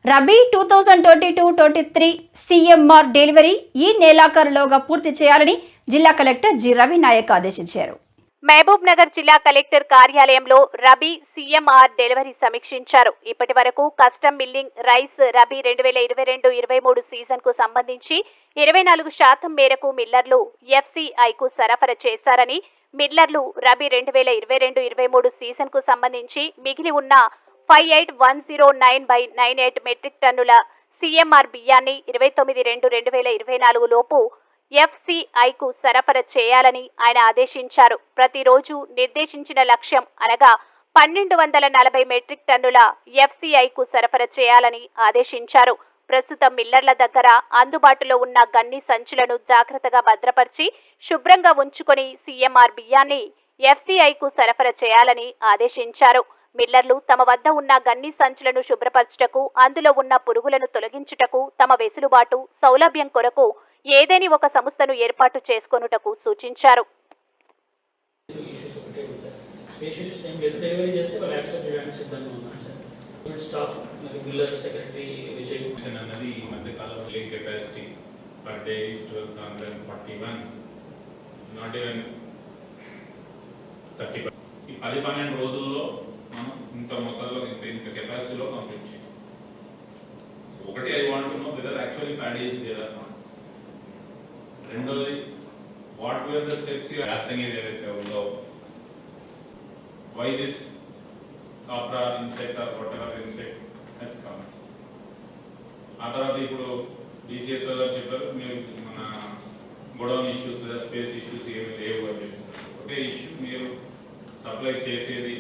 Rabi 2022-23 CMR delivery ఈ నెలాఖరులోగా పూర్తి చేయాలని జిల్లా కలెక్టర్ జి రవి నాయక్ ఆదేశించారు. మహబూబ్ నగర్ జిల్లా కలెక్టర్ కార్యాలయంలో రబీ సీఎంఆర్ డెలివరీ సమీక్షించారు. ఇప్పటి వరకు custom milling rice rabi 2022-23 season కు సంబంధించి 24% మేరకు మిల్లర్లు ఎఫ్సీఐకు సరఫరా చేశారని, మిల్లర్లు రబీ 2022-23 సీజన్ కు సంబంధించి మిగిలి ఉన్న 58,109/98 మెట్రిక్ టన్నుల సీఎంఆర్ బియ్యాన్ని 29/2/2024 లోపు ఎఫ్సీఐకు సరఫరా చేయాలని ఆయన ఆదేశించారు. ప్రతిరోజు నిర్దేశించిన లక్ష్యం అనగా 1,240 మెట్రిక్ టన్నుల ఎఫ్సీఐకు సరఫరా చేయాలని ఆదేశించారు. ప్రస్తుతం మిల్లర్ల దగ్గర అందుబాటులో ఉన్న గన్ని సంచులను జాగ్రత్తగా భద్రపరిచి శుభ్రంగా ఉంచుకొని సీఎంఆర్ బియ్యాన్ని ఎఫ్సీఐకు సరఫరా చేయాలని ఆదేశించారు. మిల్లర్లు తమ వద్ద ఉన్న గన్ని సంచులను శుభ్రపరచుటకు, అందులో ఉన్న పురుగులను తొలగించుటకు, తమ వెసులుబాటు సౌలభ్యం కొరకు ఏదేని ఒక సంస్థను ఏర్పాటు చేసుకొనుటకు సూచించారు. ఈ 10-12 రోజుల్లో మనం ఇంత మొత్తంలో ఇంత కెపాసిటీలో కంప్లీట్ చేయాలి. సో ఒకటి I want to know whether actually paddy is there or not. రెండోది what were the steps using ఏదైతే ఉందో, why this khapra insect or whatever insect has come. ఆ తర్వాత ఇప్పుడు డిసిఎస్ గారు చెప్పారు మీరు మన గొడౌన్ ఇష్యూస్ లేదా స్పేస్ ఇష్యూస్ ఏమి లేవు అని చెప్పారు. ఒకే ఇష్యూ, మీరు సప్లై చేసేది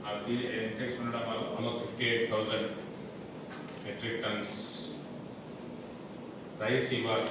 ఆ ఇన్సెక్ట్స్ ఉండడం వల్ల ఆల్మోస్ట్ 58,000 మెట్రిక్ టన్స్ రైస్ ఇవ్వాలి.